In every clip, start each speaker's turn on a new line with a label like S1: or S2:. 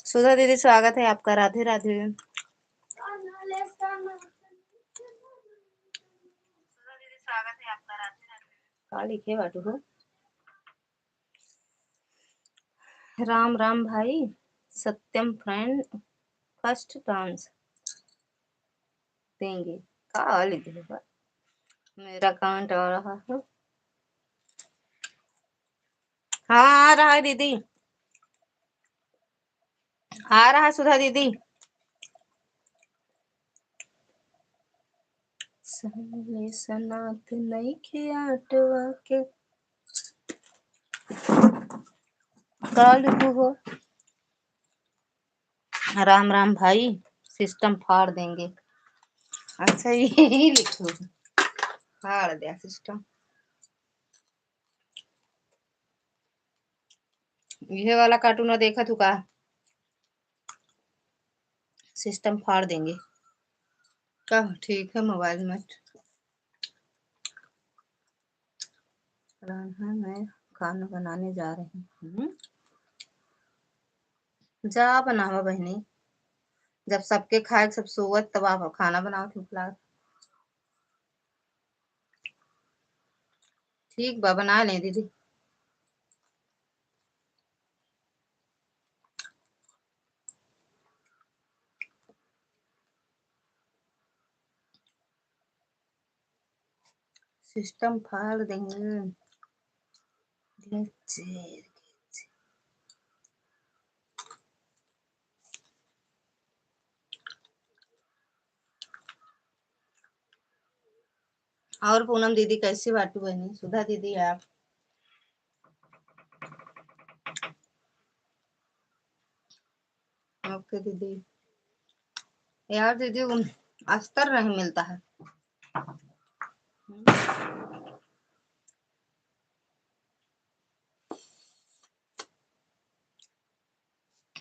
S1: सुधा दीदी स्वागत है आपका। राधे राधे। का लिखे बाटू हो? राम राम भाई। सत्यम फ्रेंड फर्स्ट डांस देंगे। का लिखे होगा? मेरा अकाउंट आ रहा है। हाँ आ रहा है दीदी, आ रहा है सुधा दीदी। सहले सनात नइखे आटवा के का लिखू हो? राम राम भाई, सिस्टम फाड़ देंगे। अच्छा यही लिखो, फाड़ दिया सिस्टम। ये वाला कार्टून देखा तू का? सिस्टम फाड़ देंगे का? ठीक है मोबाइल में मैं खाना बनाने जा रही हूँ। जा बनावा बहनी, जब सबके खाए सब सोवत तब आप खाना बनाओ। ठीक बा, बना ले दीदी। सिस्टम फाड़ देंगे। और पूनम दीदी कैसी बाटू बहनी? सुधा दीदी आप? ओके दीदी। यार दीदी अस्तर नहीं मिलता है।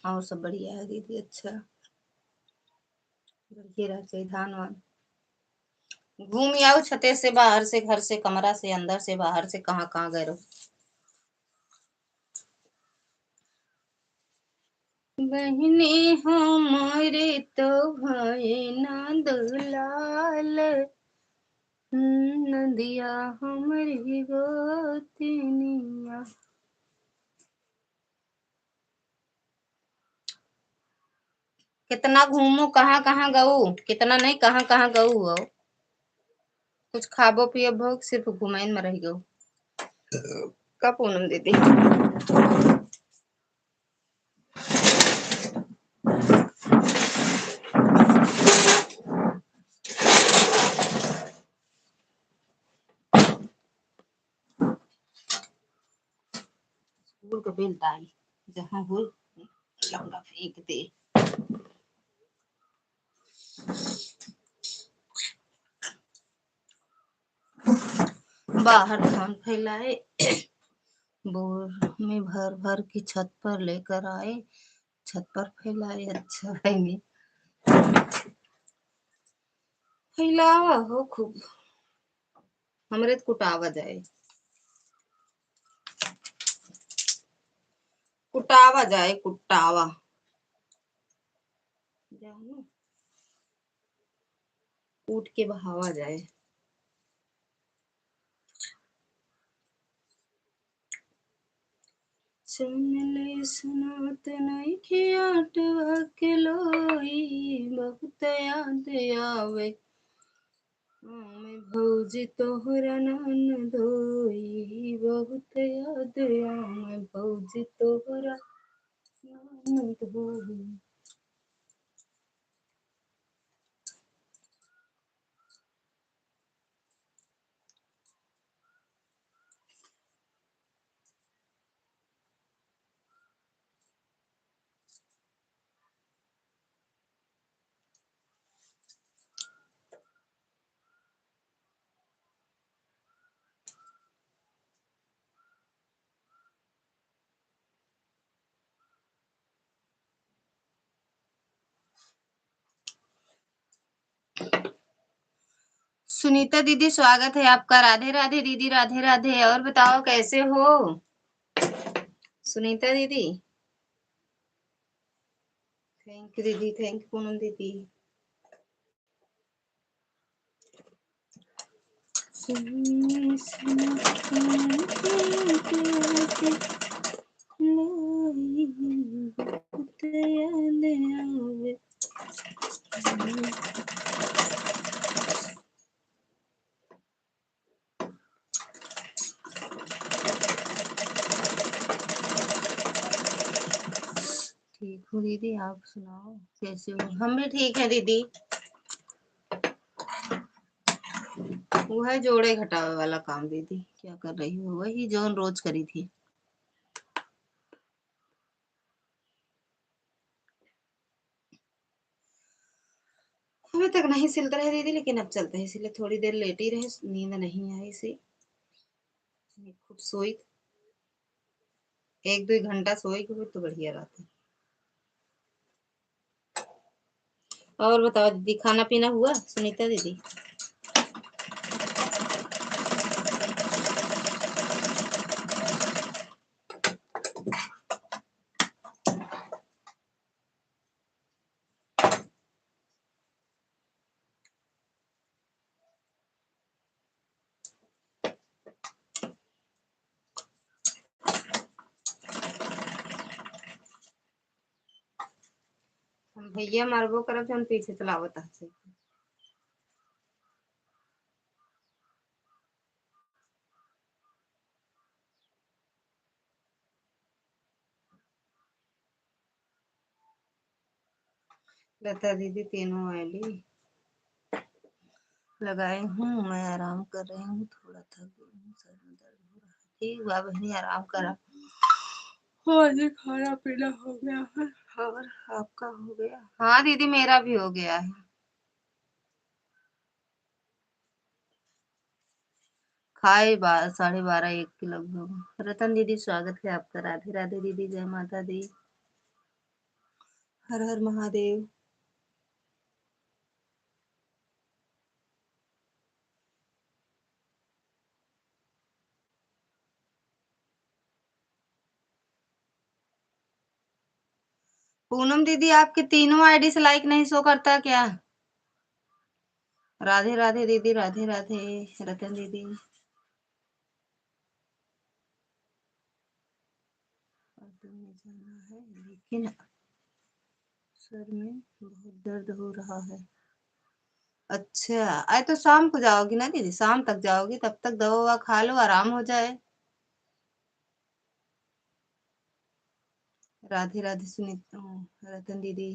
S1: और सब बढ़िया है दीदी। अच्छा बढ़िया रह चाहिए। धान वान घूम आओ, छते से बाहर से, घर से, कमरा से, अंदर से, बाहर से, कहाँ कहाँ गए रहो। बहनी हमारे तो भाई ना दुलाल, नदिया हमारी गोतनिया। कितना घूमो, कहाँ कहाँ गऊ, कितना नहीं कहाँ कहाँ गऊ हो। कुछ खाबो पियबो, सिर्फ घुमाइन में रह गऊ का पूनम दीदी? स्कूल का बेल डाली जहाँ हो लौंडा फेंक दे। बाहर धान फैलाए, बोर में भर भर की छत पर लेकर आए, छत पर फैलाए। अच्छा है नहीं फैलावा हो खूब, हमरे तो कुटावा जाए, कुटावा जाए, कुटावा जानो, कूट के बहावा जाए। सुनले सुनात नइखे आटवा के लोई, बहुत याद आवे मैं भौजी तोहरा ननदोई, बहुत याद आवे भौजी तोहरा ननदोई। सुनीता दीदी स्वागत है आपका। राधे राधे दीदी, राधे राधे। और बताओ कैसे हो सुनीता दीदी? थैंक यू दीदी, थैंक यू पूनम दीदी। ठीक हूँ दीदी, आप सुनाओ कैसे हो? हम भी ठीक है दीदी। वो है जोड़े घटावे वाला काम दीदी, क्या कर रही हो? वही जो रोज करी थी। अभी तक नहीं सिलते रहे दीदी, लेकिन अब चलते हैं, इसलिए थोड़ी देर लेटी रहे, नींद नहीं आई इसी खूब सोई। 1-2 घंटा सोई फिर तो बढ़िया रहती। और बताओ दीदी, खाना पीना हुआ सुनीता दीदी? भैया मारबो करब जन पीछे चलावत है। लता दीदी तीनों आईडी लगाई हूँ, मैं आराम कर रही हूँ, थोड़ा थक गई हूँ, सर में दर्द हो रहा है। ठीक बा बहनी, आराम करा। मुझे खाना पीना हो गया है। और आपका हो गया? हाँ दीदी, मेरा भी हो गया है। खाए 12:30-1 के लगभग। रतन दीदी स्वागत है आपका। राधे राधे दीदी, जय माता दी, हर हर महादेव। पूनम दीदी, आपके तीनों आईडी से लाइक नहीं शो करता क्या? राधे राधे दीदी, राधे राधे रतन दीदी। जाना है लेकिन सर में बहुत दर्द हो रहा है। अच्छा, आज तो शाम को जाओगी ना दीदी? शाम तक जाओगी, तब तक दवा ववा खा लो, आराम हो जाए। राधे राधे सुनीता, रतन दीदी।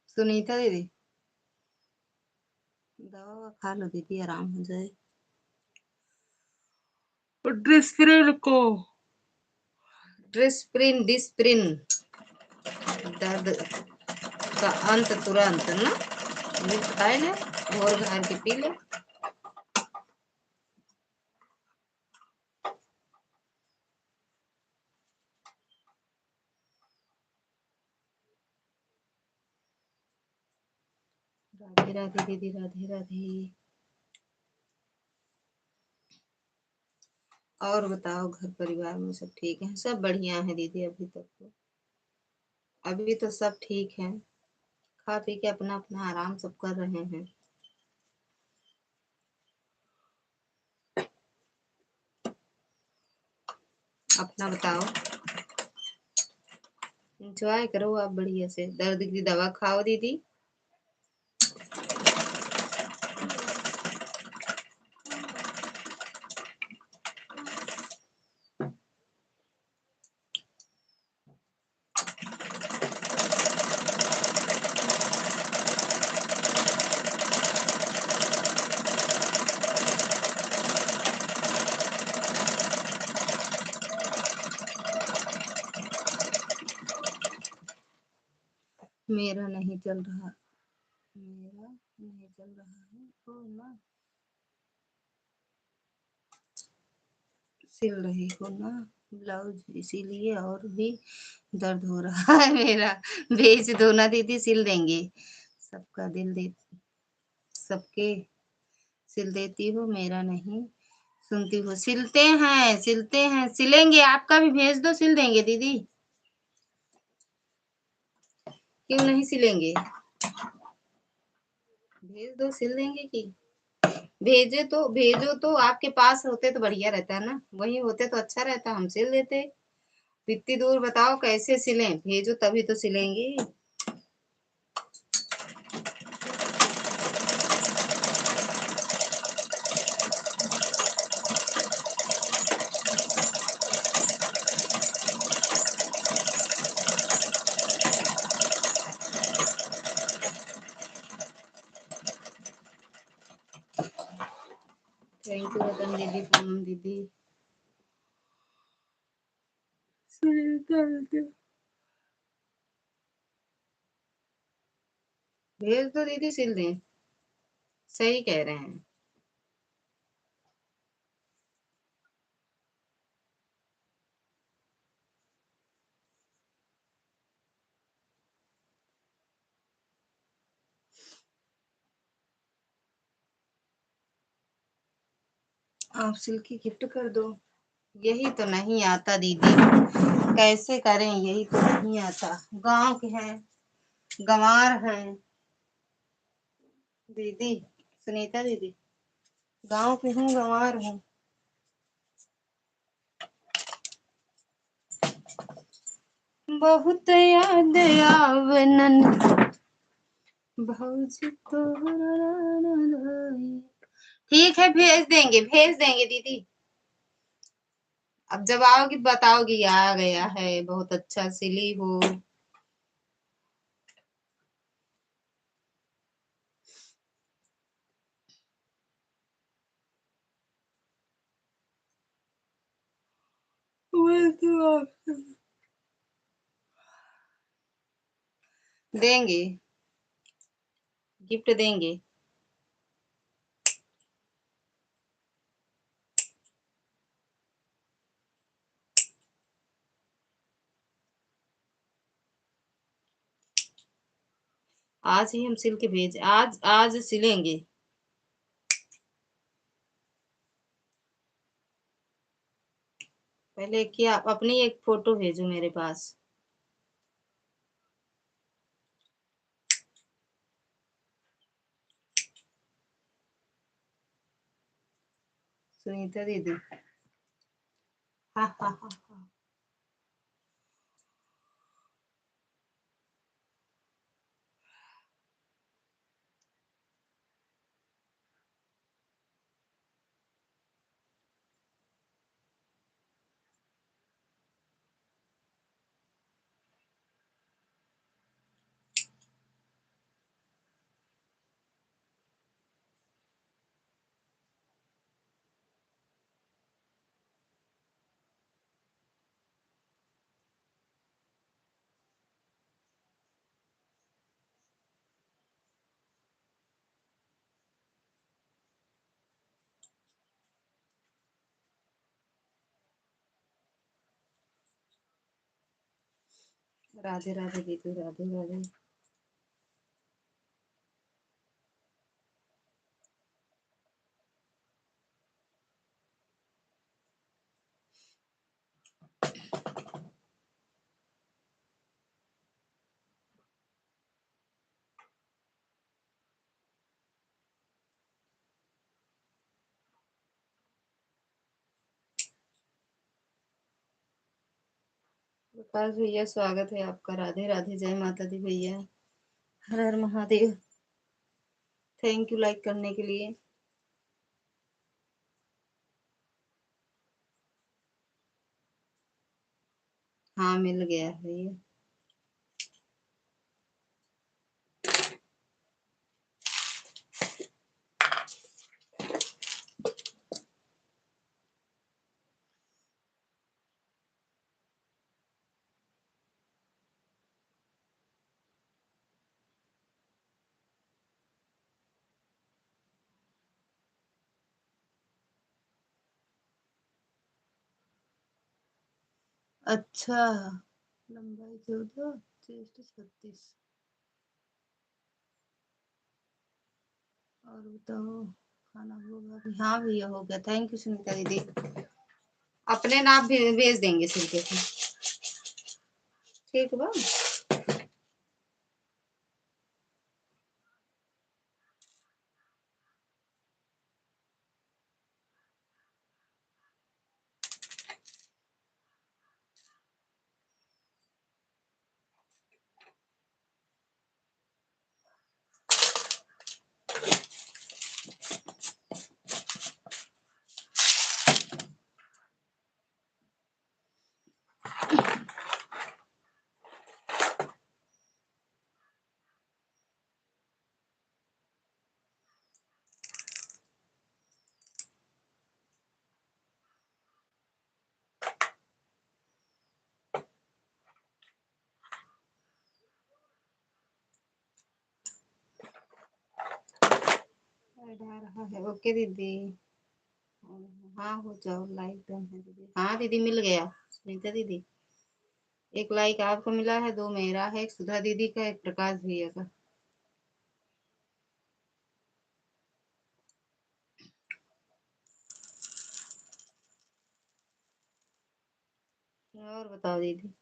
S1: सुनीता दीदी, दवा ववा खा लो दीदी, आराम हो जाए। डिस्प्रिन को, डिस्प्रिन डिस्प्रिन, दर्द का अंत तुरंत ना, ये खाए ले और घर के पी ले। राधे राधे दीदी, राधे राधे। और बताओ, घर परिवार में सब ठीक है? सब बढ़िया है दीदी, अभी तक तो, अभी तो सब ठीक है। खा पी के अपना अपना आराम सब कर रहे हैं। अपना बताओ, एंजॉय करो आप बढ़िया से। दर्द की दवा खाओ दीदी। मेरा नहीं चल रहा, मेरा नहीं चल रहा है तो ना, सिल रही हो ना ब्लाउज, इसीलिए और भी दर्द हो रहा है मेरा। भेज दो ना दीदी, सिल देंगे। सबका दिल देती, सबके सिल देती हो, मेरा नहीं सुनती हो। सिलते हैं, सिलते हैं, सिलेंगे, आपका भी भेज दो, सिल देंगे दीदी। क्यों नहीं सिलेंगे, भेज दो, सिल देंगे की। भेजे तो भेजो, तो आपके पास होते तो बढ़िया रहता है ना, वही होते तो अच्छा रहता, हम सिल देते। इतनी दूर बताओ कैसे सिलें, भेजो तभी तो सिलेंगे। थैंक यू रतन दीदी, पूनम दीदी। भेज दो दीदी, सिल दें। सही कह रहे हैं। आप सिल के गिफ्ट कर दो। यही तो नहीं आता दीदी, कैसे करें, यही तो नहीं आता। गांव के हैं, गंवार हैं दीदी, सुनीता दीदी, गांव के हूँ, गंवार हूँ। बहुत याद आवनन भौजी तो। ठीक है, भेज देंगे, भेज देंगे दीदी। अब जब आओगी बताओगी, आ गया है, बहुत अच्छा सिली हो। देंगे, गिफ्ट देंगे। आज ही हम सिल के भेज, आज आज सिलेंगे। पहले क्या, अपनी एक फोटो भेजो मेरे पास। सुनीता दीदी, हाँ हाँ हाँ हाँ। राधे राधे दीदी, राधे राधे। प्रकाश भैया, स्वागत है आपका, राधे राधे, जय माता दी भैया, हर हर महादेव। थैंक यू लाइक करने के लिए। हाँ, मिल गया है ये। अच्छा, लंबाई 14, चेस्ट 36। और बताओ, खाना होगा अभी? हाँ भैया हो गया, थैंक यू सुनीता दीदी। अपने नाप भी भेज देंगे सिल के फिर। ठीक बा। बढ़ा रहा है। ओके दीदी। हाँ हो जाओ, लाइक डन है दीदी। हाँ दीदी मिल गया सुनीता दीदी। एक लाइक आपको मिला है, दो मेरा है, एक सुधा दीदी का, एक प्रकाश भैया का। और बताओ दीदी।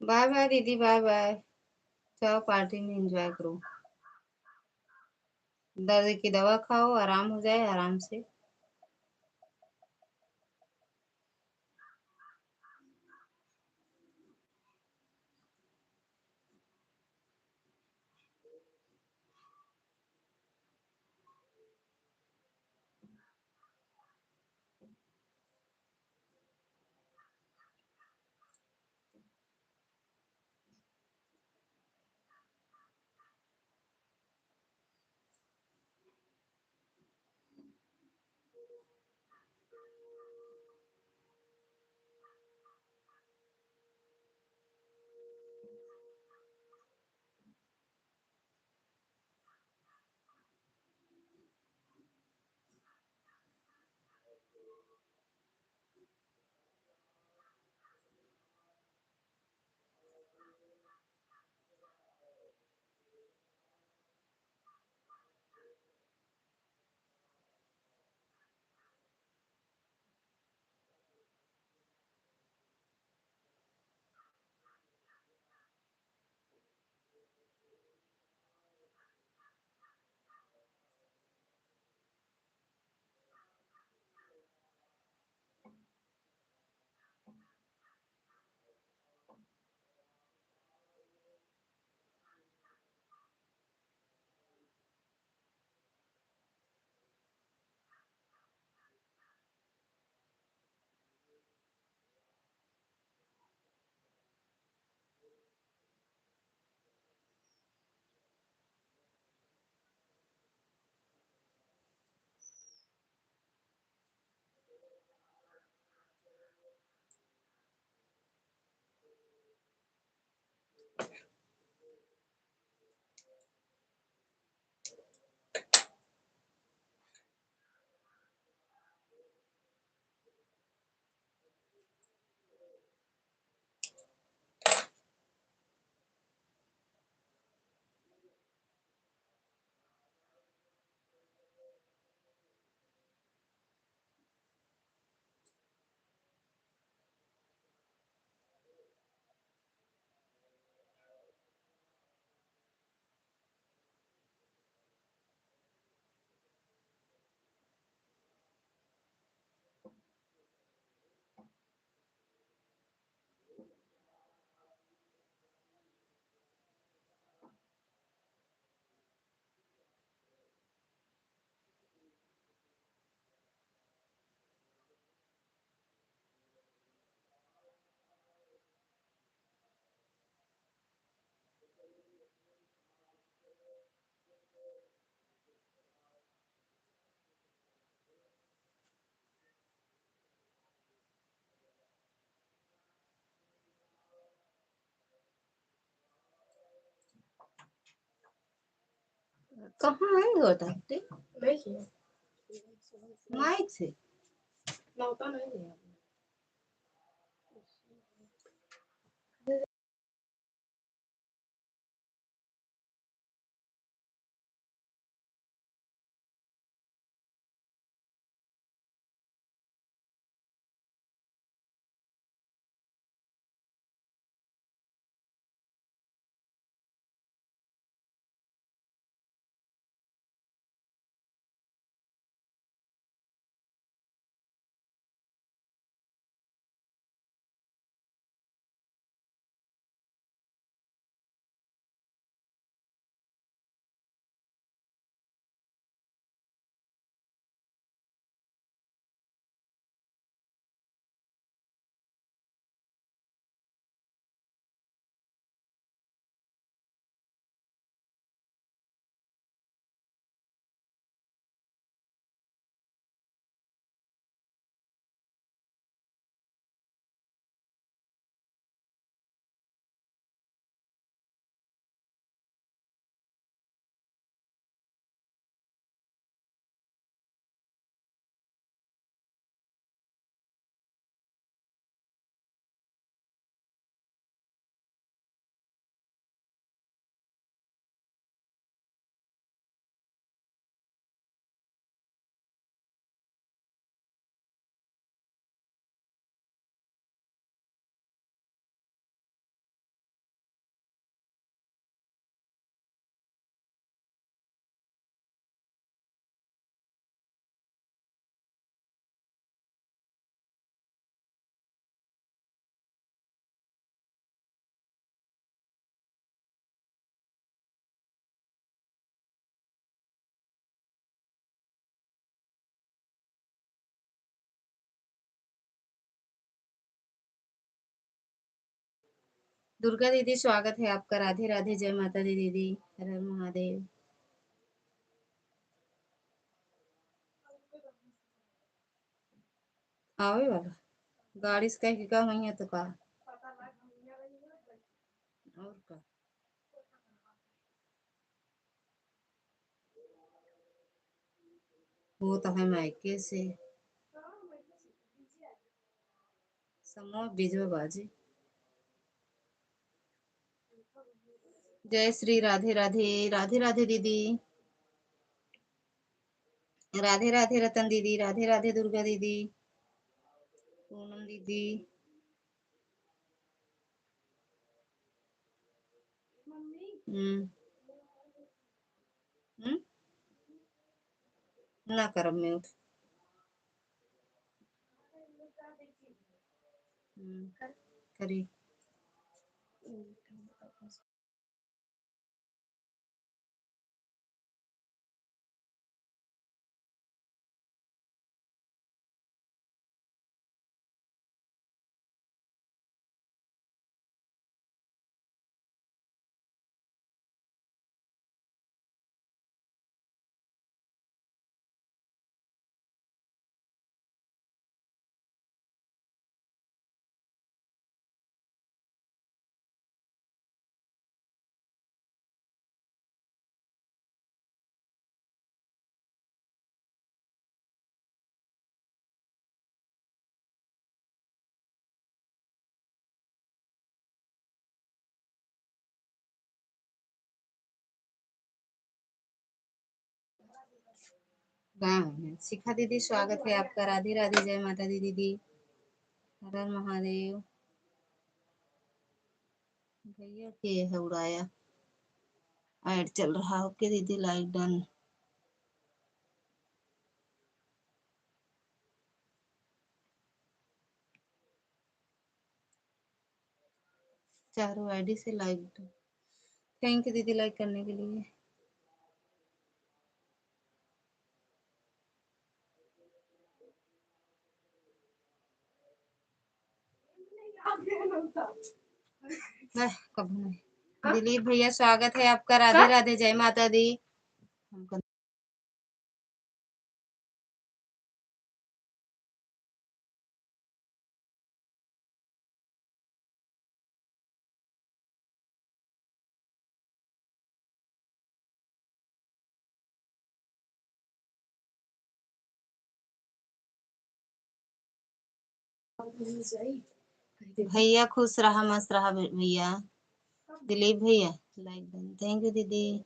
S1: बाय बाय दीदी, बाय बाय। जाओ पार्टी में एंजॉय करो। दर्द की दवा खाओ, आराम हो जाए आराम से। कहाँ है बताते माइक से दुर्गा दीदी स्वागत है आपका। राधे राधे, जय माता दी दीदी, हर हर महादेव। आवे वाला गाड़ी से कहीं का हुई है तो का और का वो तो है मायके से समूह बीजवा बाजी। जय श्री राधे राधे, राधे राधे दीदी, राधे राधे रतन दीदी, राधे राधे दुर्गा दीदी, पूनम दीदी। हम्म हम्म ना करब म्यूट। करी शिखा दीदी स्वागत है आपका। राधे राधे, जय माता दी दीदी, हर हर महादेव। भैया के है उड़ाया ऐड चल रहा। ओके दीदी, लाइक डन। चारों आईडी से लाइक डन। थैंक यू दीदी लाइक करने के लिए। कब नहीं। दिलीप भैया स्वागत है आपका। राधे राधे, जय माता दी। भैया खुश रहा मस्त रहा भैया। दिलीप भैया लाइक डन, थैंक यू दीदी।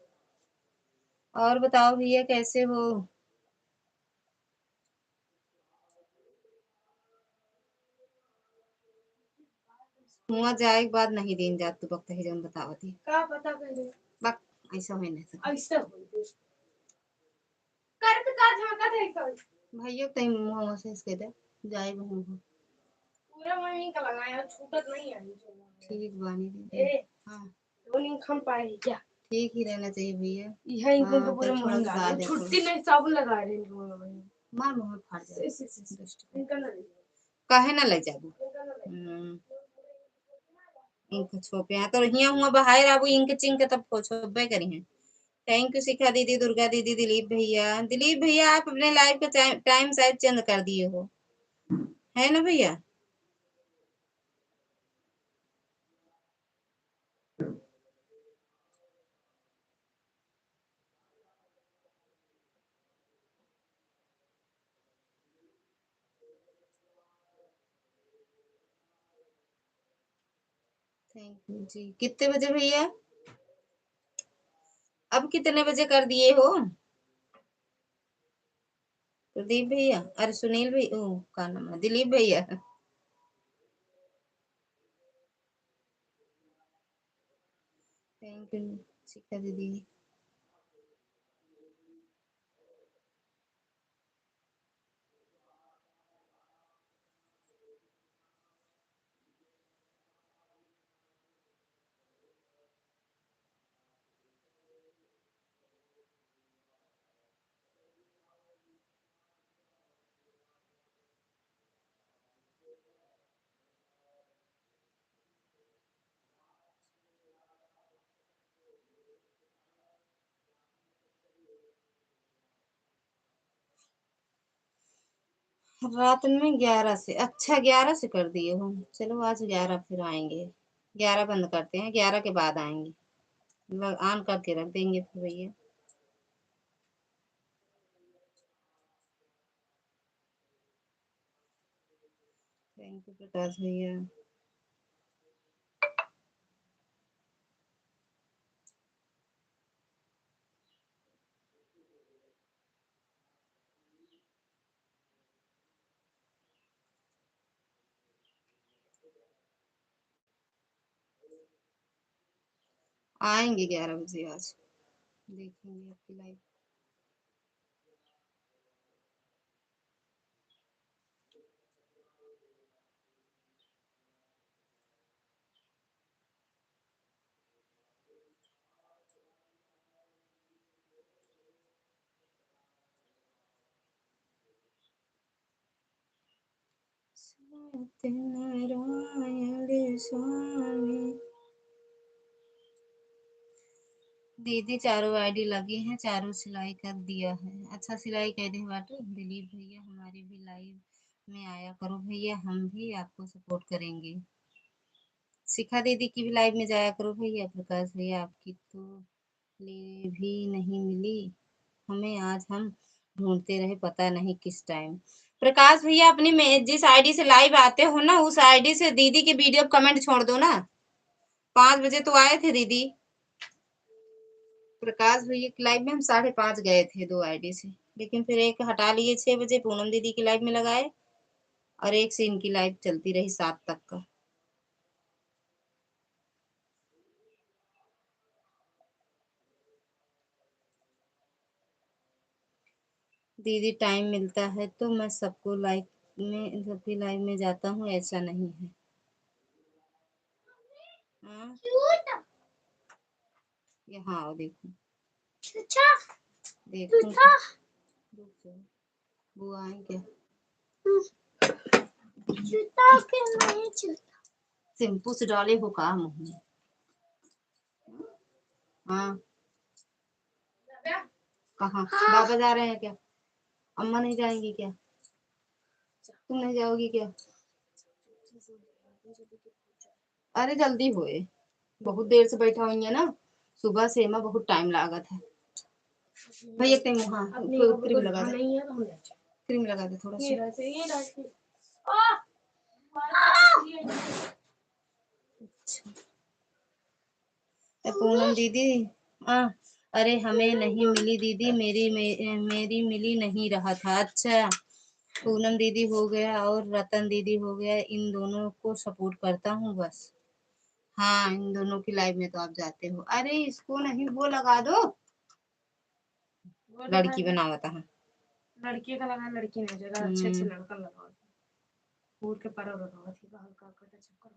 S1: और बताओ भैया कैसे हो? हुआ जाए के बाद नहीं दिन जात तू वक्त है जन बतावती का पता करे बक ऐसा होई नहीं तो ऐसा होई कर तो का झाका दे कर भैया तई मुंह से इसके दे जाए बहु पूरा मम्मी का लगाया छूटत नहीं है ठीक बानी दीदी। ए हां दोनों खम पाए क्या ठीक ही रहना चाहिए भैया। यह इनको तो पूरा मुंह लगा दे छुट्टी नहीं सब लगा रहे हैं मार मुंह फाड़ जाए इनका ना काहे ना ले जाबू इंक छोपे हैं तो हिया हुआ बाहर आबू इंक चिंक तब छोपे करी हैं। थैंक यू शिखा दीदी, दुर्गा दीदी, दिलीप भैया आप अपने लाइव का टाइम शायद चेंज कर दिए हो, है ना भैया? थैंक यू जी। कितने बजे भैया? अब कितने बजे कर दिए हो? प्रदीप भैया, अरे सुनील भैया, ओ का नाम है, दिलीप भैया। थैंक यू शिखा दीदी। रात में 11 से, अच्छा 11 से कर दिए हो। चलो आज 11 फिर आएंगे, 11 बंद करते हैं, 11 के बाद आएंगे, ऑन करके रख देंगे फिर भैया। थैंक यू प्रकाश भैया। आएंगे 11 बजे आज, देखेंगे आपकी लाइव। सत्यनारायण स्वामी। दीदी चारों आईडी लगी हैं, चारों सिलाई कर दिया है। अच्छा सिलाई कर दे बाटो। दिलीप भैया हमारी भी लाइव में आया करो भैया, हम भी आपको सपोर्ट करेंगे। शिखा दीदी की भी लाइव में जाया करो भैया। प्रकाश भैया आपकी तो ले भी नहीं मिली हमें, आज हम ढूंढते रहे पता नहीं किस टाइम। प्रकाश भैया अपनी जिस आईडी से लाइव आते हो ना, उस आईडी से दीदी के वीडियो कमेंट छोड़ दो ना। 5 बजे तो आए थे दीदी। प्रकाश भैया की लाइव में हम 5:30 गए थे 2 आईडी से, लेकिन फिर एक हटा लिए 6 बजे, पूनम दीदी की लाइव में लगाए, और एक से इनकी लाइव चलती रही 7 तक का। दीदी टाइम मिलता है तो मैं सबको लाइव में, सबकी लाइव में जाता हूँ, ऐसा नहीं है। हाँ? यहाँ आओ देखो, देखो बुआ आई क्या? शैम्पू से डाले हो का मुंह में? हाँ कहाँ? बाबा जा रहे हैं क्या? अम्मा नहीं जाएंगी क्या? तुम नहीं जाओगी क्या? अरे जल्दी होए, बहुत देर से बैठा हुई है ना, सुबह से माँ बहुत टाइम लागत है। भैया ते हाँ क्रीम लगा दे, क्रीम लगा दे थोड़ा सा। पूनम दीदी अरे हमें नहीं मिली दीदी, मेरी मिली नहीं रहा था। अच्छा पूनम दीदी हो गया और रतन दीदी हो गया, इन दोनों को सपोर्ट करता हूँ बस। हाँ इन दोनों की लाइव में तो आप जाते हो। अरे इसको नहीं, वो लगा दो, लड़की बनावता है। लड़की का लगा, लड़की नहीं जरा अच्छे अच्छे लड़का लगा पूर के पर लगा थी हल्का हल्का चक्कर।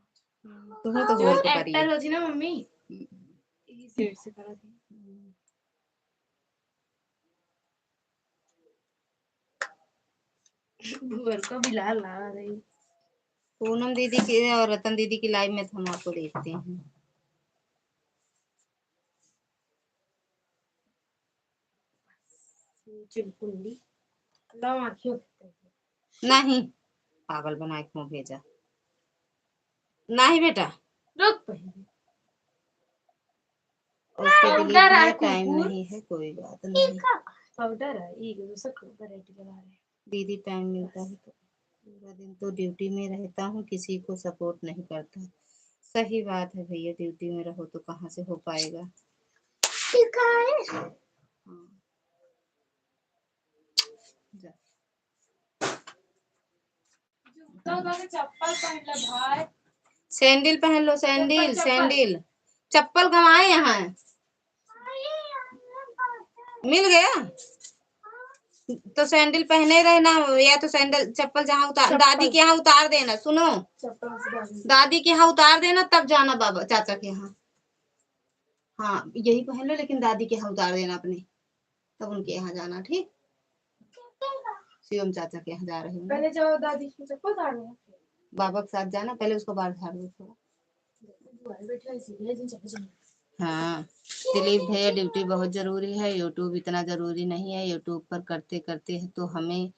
S1: तुम्हें तो होल के पर होती ना मम्मी, इसी सेट से करा थी। भूवर को भी लाल ला रही। पूनम दीदी की और रतन दीदी की लाइव में हम आपको देखते हैं। चिलकुंडी नहीं, पागल बना के मुंह भेजा नहीं बेटा, रुक पहले उसके डिलीट में टाइम नहीं है, कोई बात नहीं। पाउडर है ये दूसरा वैरायटी लगा रहे। दीदी टाइम मिलता है तो पूरा दिन तो ड्यूटी में रहता हूँ, किसी को सपोर्ट नहीं करता। सही बात है भैया, ड्यूटी में रहो तो कहाँ से हो पाएगा। चप्पल पहन लो भाई, सैंडल पहन लो, सैंडल सैंडल चप्पल गवाए यहाँ मिल गया तो सैंडल पहने रहना, या तो सैंडल चप्पल जहाँ उतार, दादी के यहाँ उतार देना। सुनो दादी के यहाँ उतार देना तब जाना बाबा चाचा के यहाँ। हाँ यही पहन लो, लेकिन दादी के यहाँ उतार देना अपने, तब उनके यहाँ जाना। ठीक, शिवम चाचा के यहाँ जा रहे हो पहले जाओ, दादी की चप्पल उतारना, बाबा के साथ जाना, पहले उसको बाल झाड़ दो थोड़ा। हाँ दिलीप भैया ड्यूटी बहुत जरूरी है, यूट्यूब इतना जरूरी नहीं है। यूट्यूब पर करते करते है तो हमें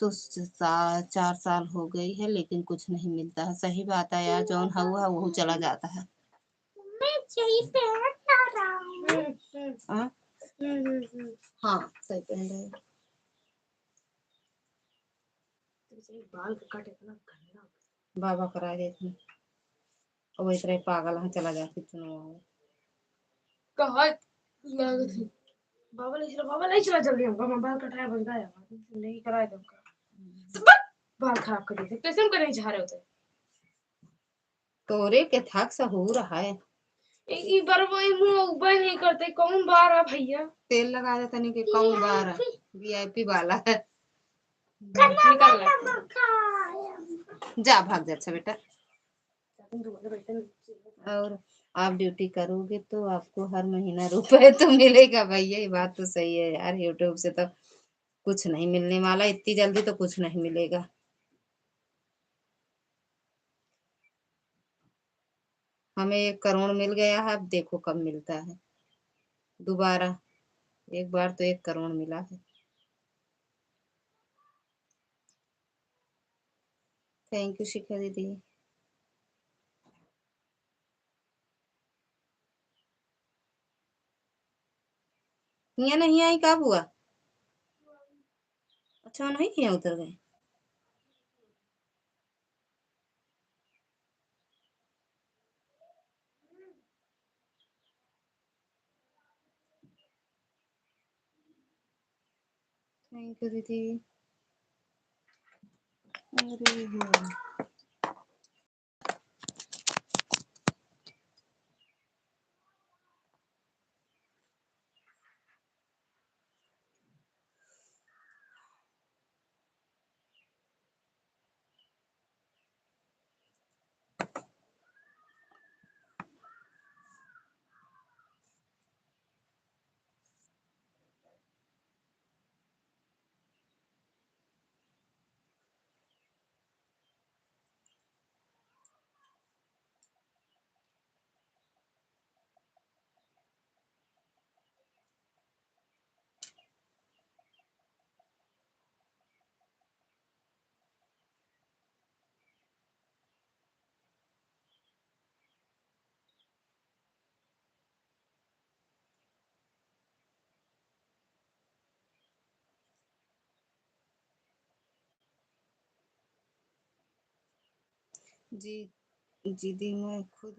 S1: तो 4 साल हो गई है, लेकिन कुछ नहीं मिलता है। सही बात है यार, जौन हुआ वो चला जाता है। हाँ सही पहन रहे, बाल कट इतना गंदा बाबा करा देते और इस तरह पागल है, चला जाते चुनवा कहा बाबा नहीं चला जल्दी, हमका बाल कटाया बन गया नहीं कराया तुमका बाल खराब कर दिए कैसे हम करने जा रहे होते। तोरे के थक सा हो रहा है, एक बार वही मुंह उबा नहीं करते, कौन बार है भैया, तेल लगा देता नहीं कि कौन बार है, वीआईपी वाला है। जा भाग जा अच्छा बेटा। और आप ड्यूटी करोगे तो आपको हर महीना रुपए तो मिलेगा भैया, ये बात तो सही है यार। यूट्यूब से तो कुछ नहीं मिलने वाला, इतनी जल्दी तो कुछ नहीं मिलेगा। हमें 1 करोड़ मिल गया है, अब देखो कब मिलता है दोबारा। एक बार तो 1 करोड़ मिला है। थैंक यू शिखा दीदी। यहाँ नहीं आई, कब हुआ? अच्छा नहीं यहाँ उतर गए। थैंक यू दीदी। अरे हाँ। जी दीदी मैं खुद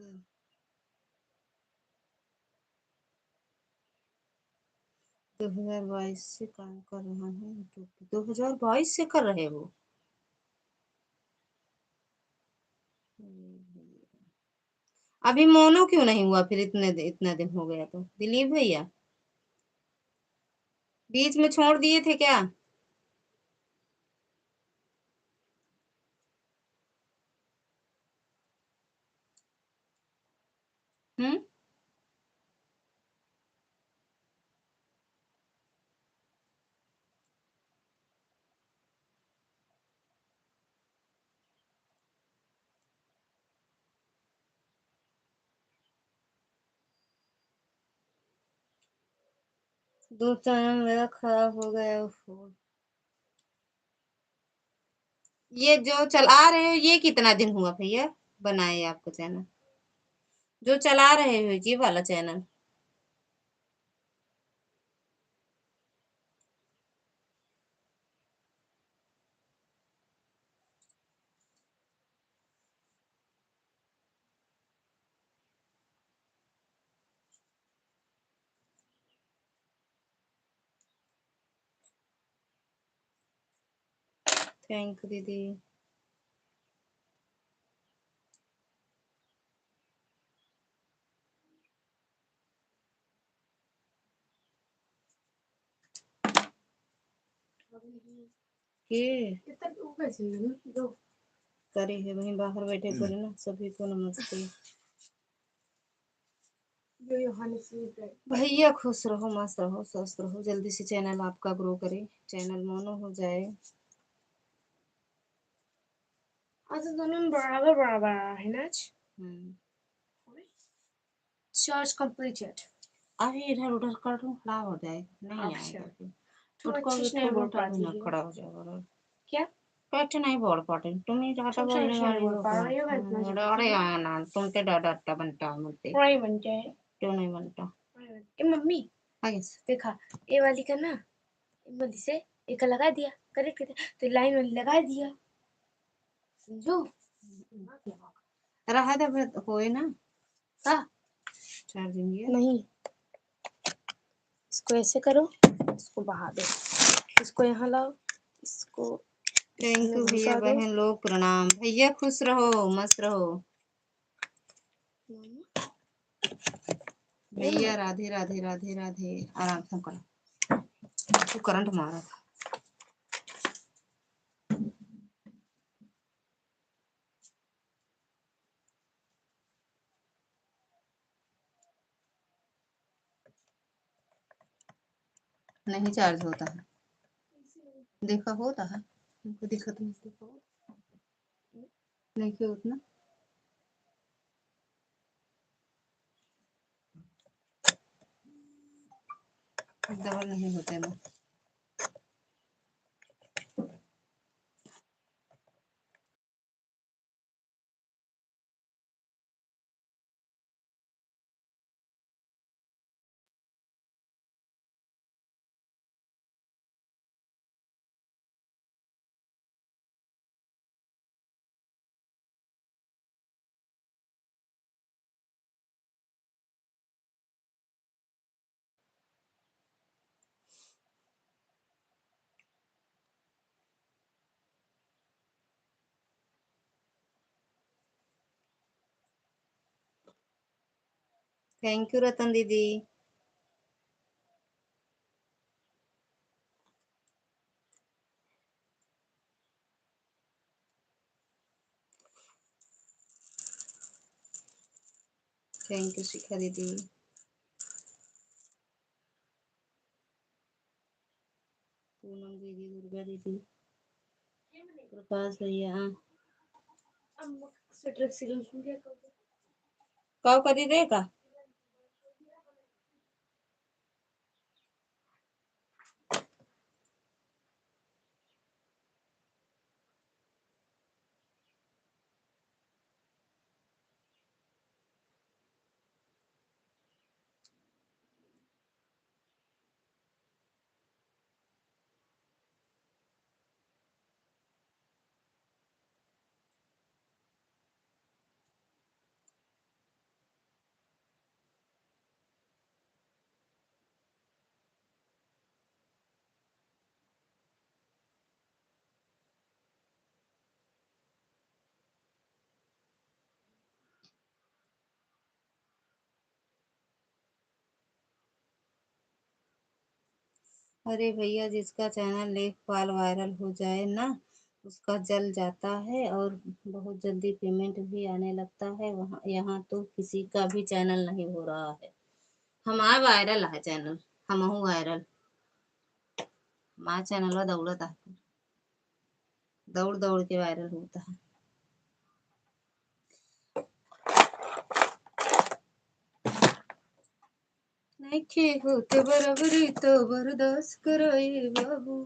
S1: 2022 से काम कर रहा हूँ। 2022 से कर रहे हो? अभी मोनो क्यों नहीं हुआ फिर? इतना दिन हो गया तो दिलीप भैया बीच में छोड़ दिए थे क्या? हम्म। दो चैनल मेरा खराब हो गया। फोन ये जो चला रहे हो ये कितना दिन हुआ भैया बनाए आपको चैनल? जो चला रहे हो ये वाला चैनल? थैंक यू दीदी। के करे है वहीं बाहर बैठे करे ना। सभी को नमस्ते। भैया खुश रहो मस्त रहो स्वस्थ रहो। जल्दी से चैनल आपका ग्रो करे। चैनल मोनो हो जाए। आज तो दोनों में बराबर बराबर आ रहा है ना आज। Charge completed. अभी इधर उधर कर दूं खड़ा हो जाए नहीं आएगा फिर।
S2: अच्छे से नहीं बोल पाती
S1: ना
S2: हो।
S1: खड़ा हो जाएगा।
S2: क्या
S1: कैसे नहीं बोल पाते तुम ही ज्यादा
S2: तुम
S1: बोलने
S2: सही से नहीं
S1: वाली
S2: बोल
S1: हो
S2: पा
S1: क्या?
S2: रही हो इतना
S1: अरे हाँ ना तुम तो डर डरता बनता मुझसे।
S2: नहीं बनते हैं।
S1: क्यों नहीं बनता?
S2: ए मम्मी
S1: आगे
S2: देखा ए वाली का ना मम्मी से एक लगा दिया करे करे तो लाइन वाली लगा दिया समझो।
S1: रहा दे होए ना
S2: हाँ
S1: चार्जिंग ये
S2: नहीं इसको ऐसे करो इसको बहा दो इसको यहाँ लाओ इसको
S1: थैंक यू
S2: इसमें
S1: भैया
S2: घुसा दो।
S1: बहन लोग प्रणाम। भैया खुश रहो मस्त रहो। भैया राधे राधे राधे राधे। आराम से करो। तू करंट मारा था। नहीं चार्ज होता है। देखा होता है हमको दिक्कत नहीं देखा नहीं क्यों उतना। डबल नहीं होते ना। थैंक यू रतन दीदी। थैंक यू शिखा दीदी। पूनम दीदी दुर्गा दीदी प्रकाश भैया कब करी देगा। अरे भैया, जिसका चैनल लेखपाल वायरल हो जाए ना, उसका जल जाता है और बहुत जल्दी पेमेंट भी आने लगता है। वहाँ यहाँ तो किसी का भी चैनल नहीं हो रहा है। हमारा वायरल है चैनल, हमहू वायरल। हमारा चैनल दौड़ता है, दौड़ दौड़ के वायरल होता है। नइखे होत बराबरी तो बर्दाश्त करो ये बाबू।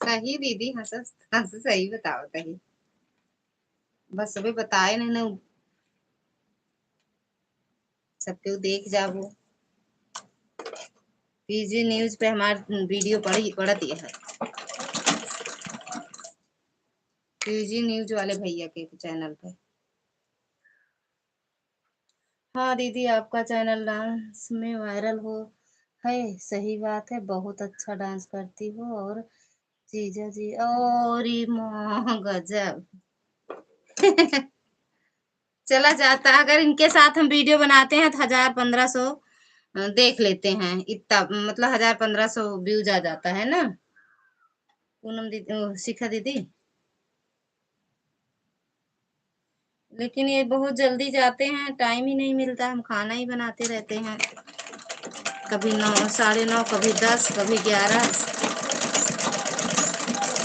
S1: सही दीदी, हंस हंस सही बताओ सही। बस अभी बताए नहीं ना, सबके देख जाबो। पीजी न्यूज पे हमार वीडियो पड़ती है। पीजी न्यूज वाले भैया के चैनल पे। हाँ दीदी, आपका चैनल डांस में वायरल हो है। सही बात है, बहुत अच्छा डांस करती हो। और जीजा जी, और माँ गजब। चला जाता, अगर इनके साथ हम वीडियो बनाते हैं तो 1000-1500 देख लेते हैं। इतना मतलब 1000-1500 व्यूज आ जाता है ना। पूनम दीदी, शिखा दीदी। लेकिन ये बहुत जल्दी जाते हैं, टाइम ही नहीं मिलता। हम खाना ही बनाते रहते हैं, कभी 9, 9:30, कभी 10, कभी 11,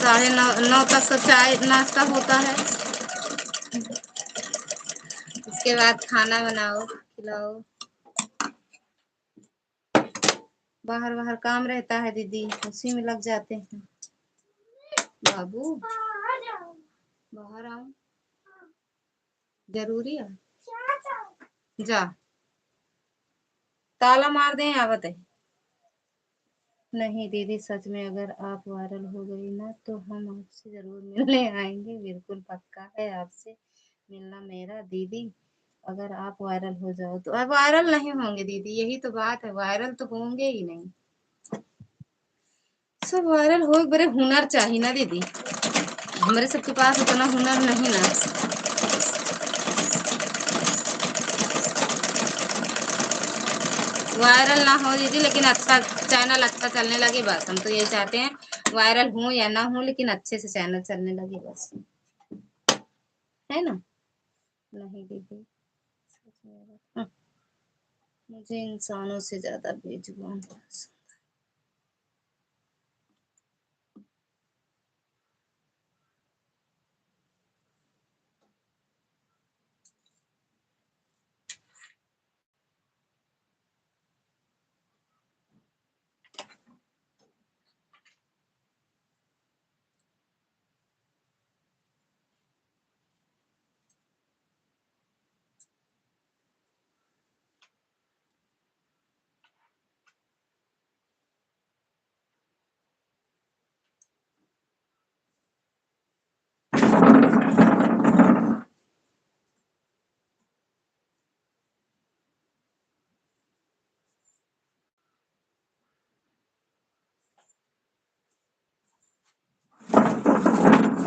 S1: 9:30 तक तो चाय नाश्ता होता है। उसके बाद खाना बनाओ, खिलाओ। बाहर बाहर काम रहता है दीदी, उसी में लग जाते हैं। बाबू बाहर आओ, जरूरी है। जा, ताला मार दें आवत है। नहीं दीदी, सच में अगर आप वायरल हो गई ना, तो हम आपसे जरूर मिलने आएंगे। बिल्कुल पक्का है आपसे मिलना मेरा दीदी। अगर आप वायरल हो जाओ तो। अब वायरल नहीं होंगे दीदी, यही तो बात है, वायरल तो होंगे ही नहीं। सब वायरल हो, बड़े हुनर चाहिए ना दीदी। हमारे सबके पास उतना हुनर नहीं ना। वायरल ना हो दीदी, लेकिन अच्छा चैनल अच्छा चलने लगे बस। हम तो यही चाहते हैं, वायरल हो या ना हो, लेकिन अच्छे से चैनल चलने लगे बस, है ना। नहीं दीदी, सच में मुझे इंसानों से ज्यादा बेजुबान पसंद।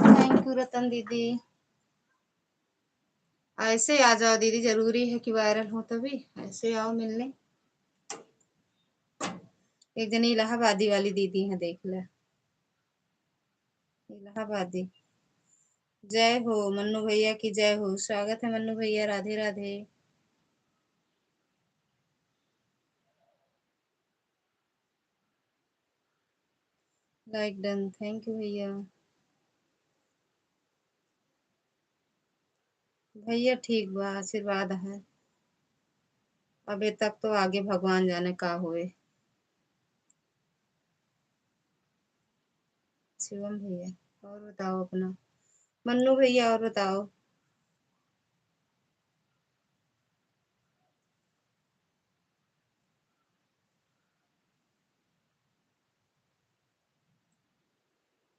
S1: थैंक यू रतन दीदी। ऐसे आ जाओ दीदी, जरूरी है कि वायरल हो तभी। ऐसे आओ मिलने। एक जनी इलाहाबादी वाली दीदी है, देख ले। इलाहाबादी। जय हो मन्नू भैया की, जय हो। स्वागत है मन्नू भैया, Radhe Radhe. Like done, thank you भैया। भैया ठीक बा, आशीर्वाद है। अबे तक तो आगे भगवान जाने का होए। शिवम भैया, और बताओ अपना। मन्नू भैया, और बताओ।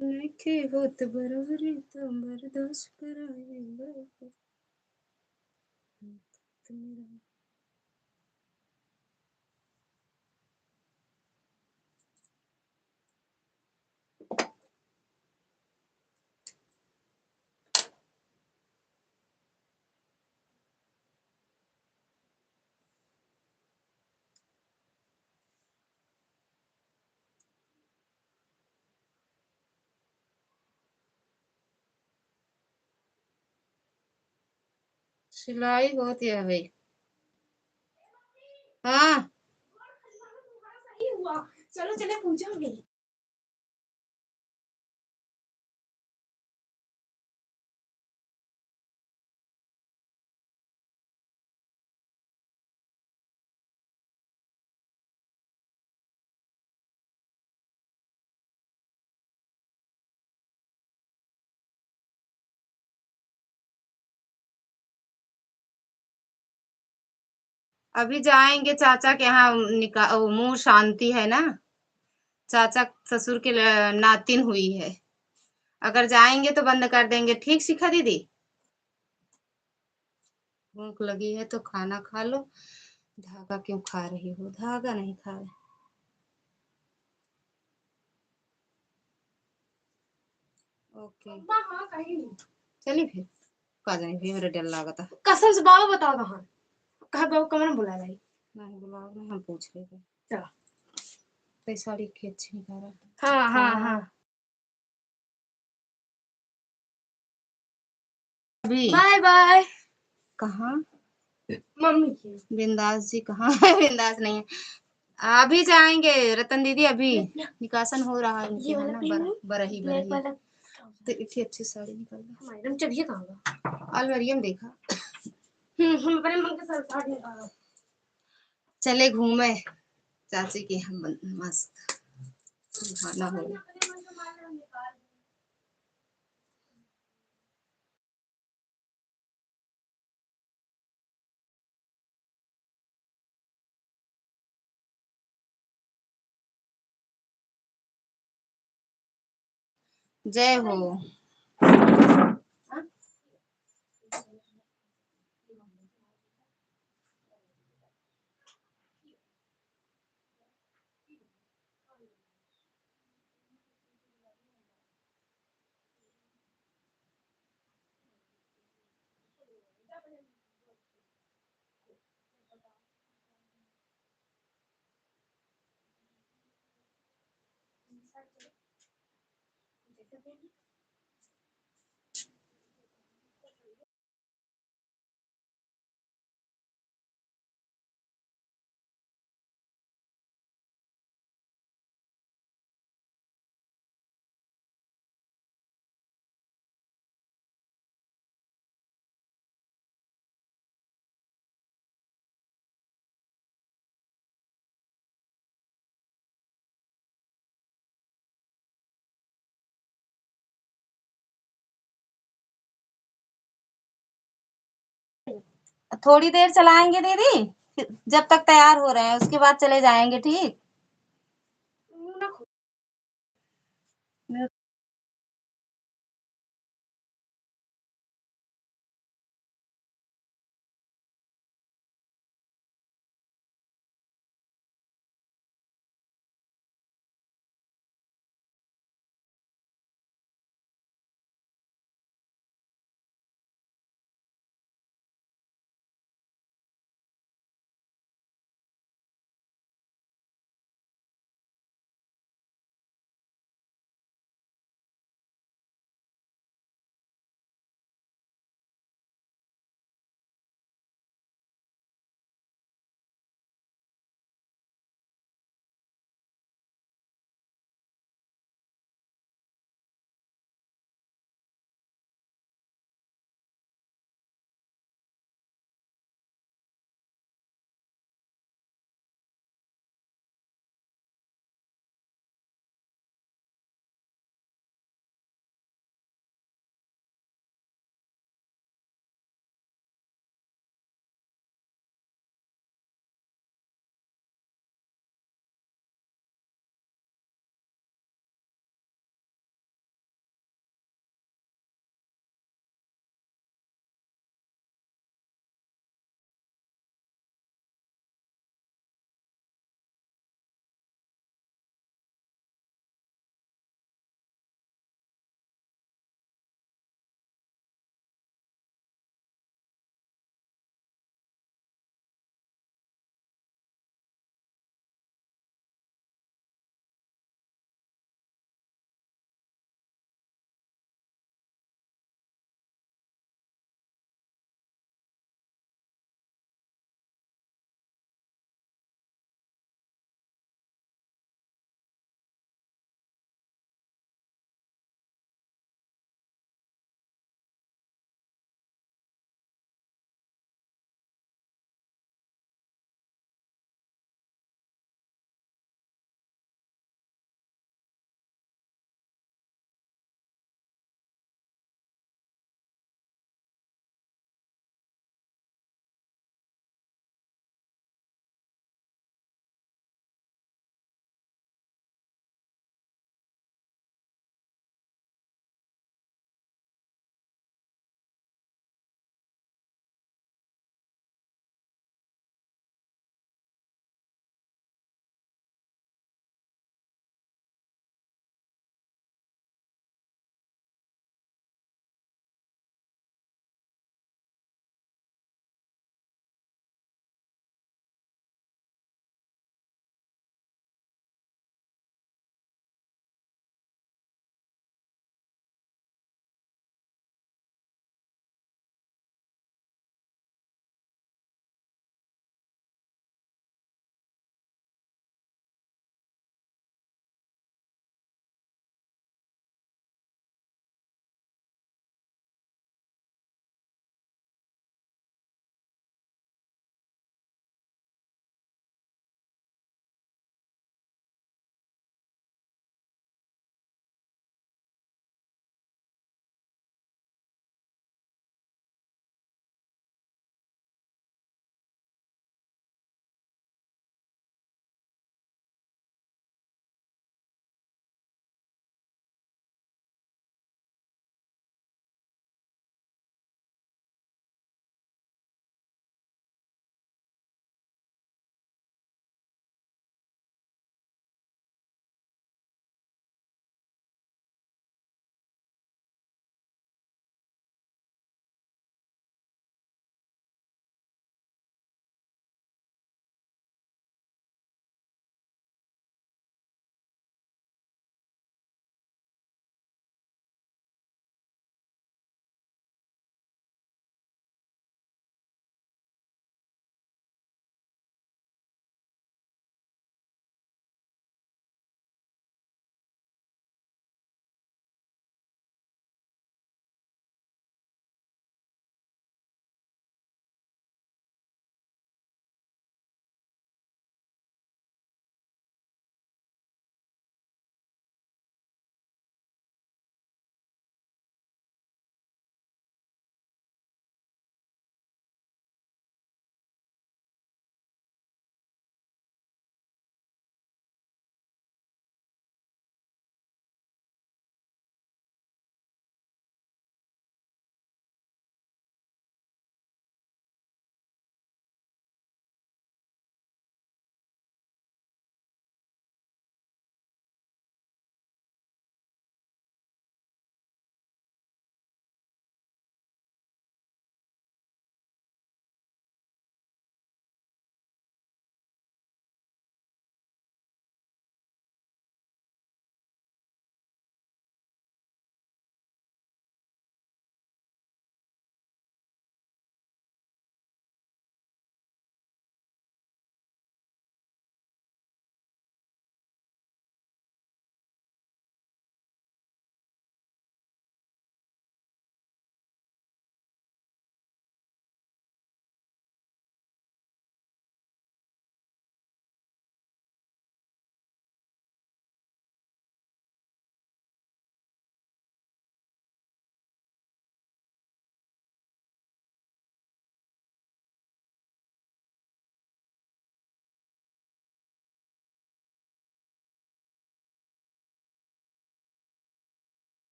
S1: नइखे होत बरोबरी तो बर्दाश्त कराए बरोबर। सिलाई होती है भाई। हाँ
S2: सही हुआ। चलो चले पूजा में।
S1: अभी जाएंगे चाचा के यहाँ निकाह मुंह शांति है ना। चाचा ससुर के नातिन हुई है। अगर जाएंगे तो बंद कर देंगे। ठीक शिखा दीदी। भूख लगी है तो खाना खा लो। धागा क्यों खा रही हो? धागा नहीं खा रहे। ओके
S2: हाँ कहीं नहीं।
S1: चलिए फिर का जाए फिर मेरा डर लगा था।
S2: कसम से बाबा बताओ कहाँ कहा बाबू कमरा बुला लाई।
S1: नहीं बुलाओ नहीं हम पूछ रहे थे।
S2: चलो
S1: तो साड़ी की अच्छी निकाल रहा।
S2: हाँ हाँ हाँ
S1: अभी
S2: बाय बाय।
S1: कहाँ?
S2: मम्मी की
S1: बिंदास जी कहाँ है? बिंदास नहीं है। अभी जाएंगे रतन दीदी। अभी निकासन हो रहा है इनके
S2: ये
S1: है
S2: वाला
S1: ना।
S2: पहन लो।
S1: बरही
S2: ब्लैक
S1: बरही
S2: वाला
S1: तो इतनी अच्छी साड़ी निकल गई।
S2: मैडम चलिए कहाँ
S1: अलवरियम देखा।
S2: हम अपने मन के साथ साड़ी निकालो।
S1: चले घूमे चाची के हम मस्त खाना हो। जय हो। थोड़ी देर चलाएंगे दीदी। जब तक तैयार हो रहे हैं उसके बाद चले जाएंगे। ठीक।